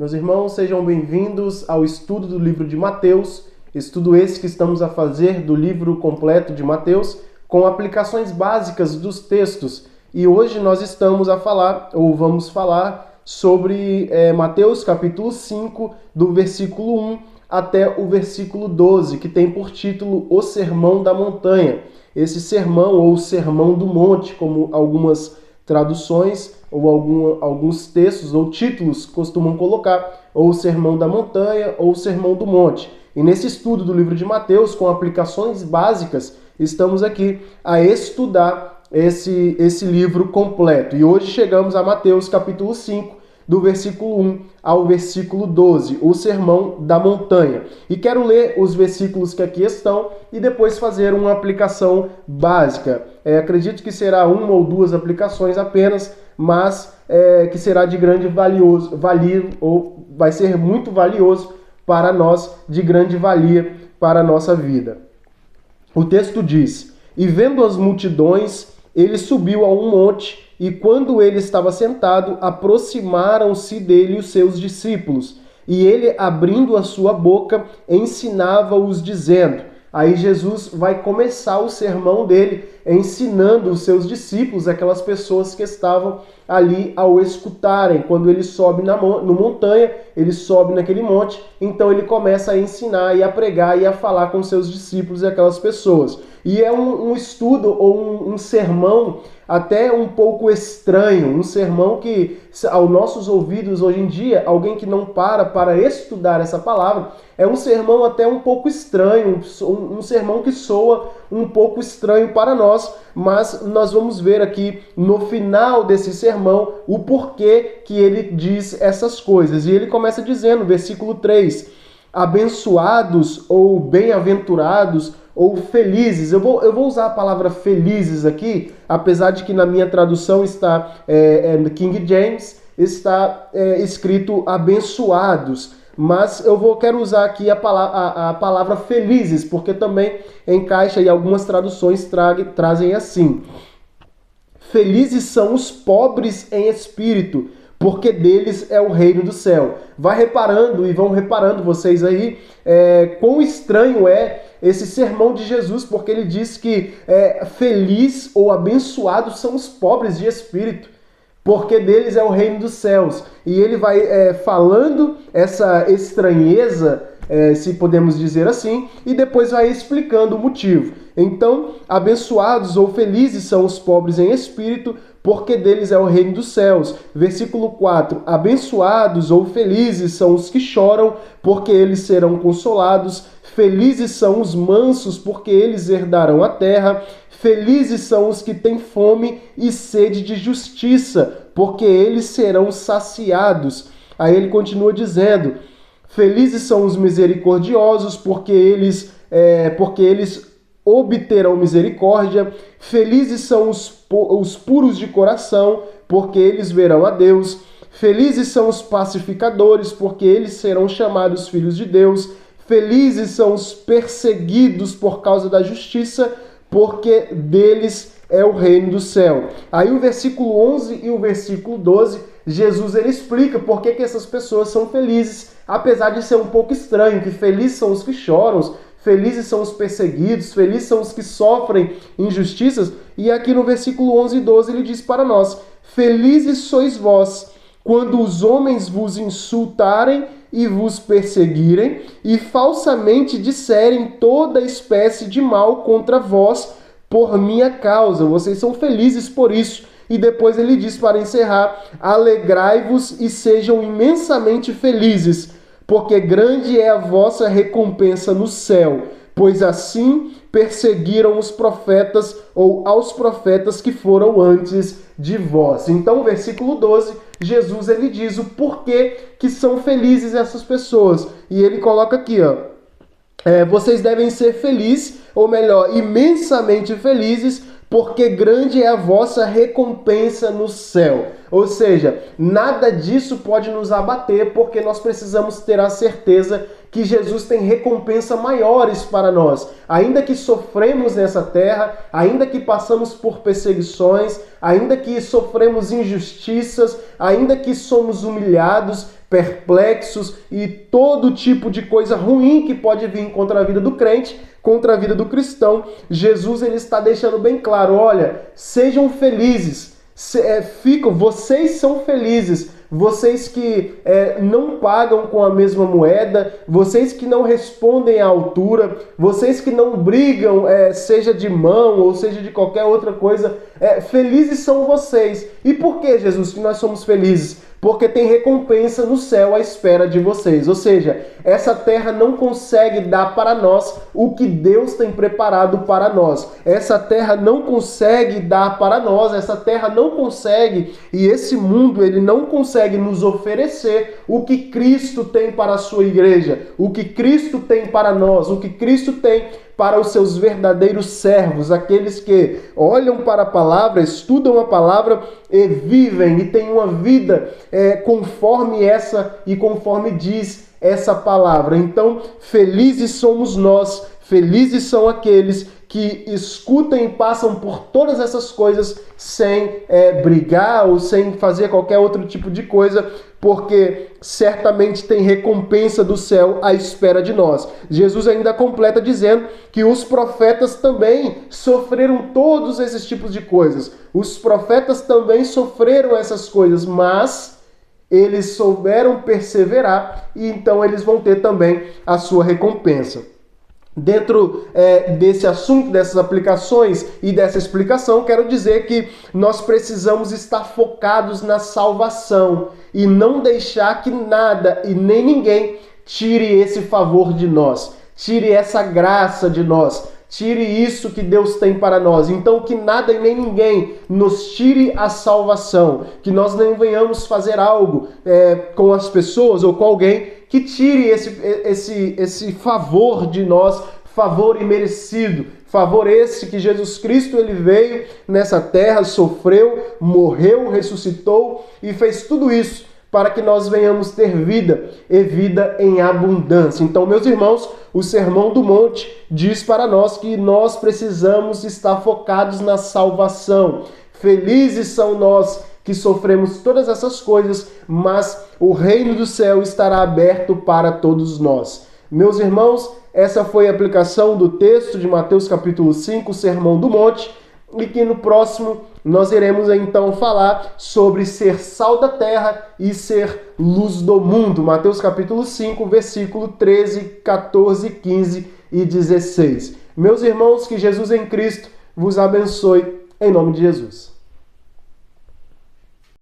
Meus irmãos, sejam bem-vindos ao estudo do livro de Mateus, estudo esse que estamos a fazer do livro completo de Mateus, com aplicações básicas dos textos. E hoje nós vamos falar sobre Mateus capítulo 5, do versículo 1 até o versículo 12, que tem por título O Sermão da Montanha. Esse sermão, ou Sermão do Monte, como algumas traduções ou alguns textos ou títulos costumam colocar, ou o Sermão da Montanha ou o Sermão do Monte. E nesse estudo do livro de Mateus, com aplicações básicas, estamos aqui a estudar esse livro completo. E hoje chegamos a Mateus capítulo 5, do versículo 1 ao versículo 12, o Sermão da Montanha. E quero ler os versículos que aqui estão e depois fazer uma aplicação básica. Acredito que será uma ou duas aplicações apenas, mas que será de grande valia, ou vai ser muito valioso para nós, de grande valia para a nossa vida. O texto diz: E vendo as multidões, ele subiu a um monte, e quando ele estava sentado, aproximaram-se dele os seus discípulos. E ele, abrindo a sua boca, ensinava-os dizendo... Aí Jesus vai começar o sermão dele ensinando os seus discípulos, aquelas pessoas que estavam ali ao escutarem. Quando ele sobe no montanha, ele sobe naquele monte, então ele começa a ensinar e a pregar e a falar com seus discípulos e aquelas pessoas. E é um estudo ou um sermão até um pouco estranho, um sermão que, aos nossos ouvidos hoje em dia, alguém que não para estudar essa palavra, é um sermão até um pouco estranho, um sermão que soa um pouco estranho para nós, mas nós vamos ver aqui no final desse sermão o porquê que ele diz essas coisas. E ele começa dizendo, versículo 3, abençoados ou bem-aventurados ou felizes. Eu vou usar a palavra felizes aqui, apesar de que na minha tradução está, no King James, está escrito abençoados. Mas quero usar aqui a palavra felizes, porque também encaixa e algumas traduções trazem assim. Felizes são os pobres em espírito, porque deles é o reino do céu. Vai reparando e vão reparando vocês aí quão estranho é esse sermão de Jesus, porque ele diz que feliz ou abençoados são os pobres de espírito, porque deles é o reino dos céus. E ele vai falando essa estranheza, se podemos dizer assim, e depois vai explicando o motivo. Então, abençoados ou felizes são os pobres em espírito, porque deles é o reino dos céus. Versículo 4, abençoados ou felizes são os que choram, porque eles serão consolados. Felizes são os mansos, porque eles herdarão a terra. Felizes são os que têm fome e sede de justiça, porque eles serão saciados. Aí ele continua dizendo, felizes são os misericordiosos, porque eles obterão misericórdia. Felizes são os puros de coração, porque eles verão a Deus. Felizes são os pacificadores, porque eles serão chamados filhos de Deus. Felizes são os perseguidos por causa da justiça, porque deles é o reino do céu. Aí o versículo 11 e o versículo 12, Jesus ele explica por que essas pessoas são felizes, apesar de ser um pouco estranho, que felizes são os que choram, felizes são os perseguidos, felizes são os que sofrem injustiças. E aqui no versículo 11 e 12 ele diz para nós, felizes sois vós, quando os homens vos insultarem e vos perseguirem, e falsamente disserem toda espécie de mal contra vós por minha causa. Vocês são felizes por isso. E depois ele diz para encerrar, alegrai-vos e sejam imensamente felizes, porque grande é a vossa recompensa no céu, pois assim perseguiram os profetas ou aos profetas que foram antes de vós. Então, o versículo 12, Jesus ele diz o porquê que são felizes essas pessoas. E ele coloca aqui, vocês devem ser felizes, ou melhor, imensamente felizes, porque grande é a vossa recompensa no céu. Ou seja, nada disso pode nos abater, porque nós precisamos ter a certeza que Jesus tem recompensa maiores para nós. Ainda que sofremos nessa terra, ainda que passamos por perseguições, ainda que sofremos injustiças, ainda que somos humilhados, perplexos e todo tipo de coisa ruim que pode vir contra a vida do crente, contra a vida do cristão, Jesus ele está deixando bem claro, olha, sejam felizes, vocês são felizes, vocês que não pagam com a mesma moeda, vocês que não respondem à altura, vocês que não brigam, seja de mão ou seja de qualquer outra coisa, felizes são vocês. E por que, Jesus, que nós somos felizes? Porque tem recompensa no céu à espera de vocês. Ou seja, essa terra não consegue dar para nós o que Deus tem preparado para nós. Essa terra não consegue dar para nós, essa terra não consegue, e esse mundo ele não consegue nos oferecer o que Cristo tem para a sua igreja, o que Cristo tem para nós, o que Cristo tem para os seus verdadeiros servos, aqueles que olham para a palavra, estudam a palavra e vivem e têm uma vida conforme essa e conforme diz essa palavra. Então, felizes somos nós, felizes são aqueles que escutam e passam por todas essas coisas sem brigar ou sem fazer qualquer outro tipo de coisa, porque certamente tem recompensa do céu à espera de nós. Jesus ainda completa dizendo que os profetas também sofreram todos esses tipos de coisas. Os profetas também sofreram essas coisas, mas eles souberam perseverar e então eles vão ter também a sua recompensa. Dentro desse assunto, dessas aplicações e dessa explicação, quero dizer que nós precisamos estar focados na salvação e não deixar que nada e nem ninguém tire esse favor de nós, tire essa graça de nós, tire isso que Deus tem para nós. Então que nada e nem ninguém nos tire a salvação, que nós nem venhamos fazer algo com as pessoas ou com alguém que tire esse favor de nós, favor imerecido, favor esse que Jesus Cristo ele veio nessa terra, sofreu, morreu, ressuscitou e fez tudo isso para que nós venhamos ter vida e vida em abundância. Então, meus irmãos, o Sermão do Monte diz para nós que nós precisamos estar focados na salvação. Felizes são nós que sofremos todas essas coisas, mas o reino do céu estará aberto para todos nós. Meus irmãos, essa foi a aplicação do texto de Mateus capítulo 5, o Sermão do Monte, e que no próximo nós iremos então falar sobre ser sal da terra e ser luz do mundo. Mateus capítulo 5, versículo 13, 14, 15 e 16. Meus irmãos, que Jesus em Cristo vos abençoe, em nome de Jesus.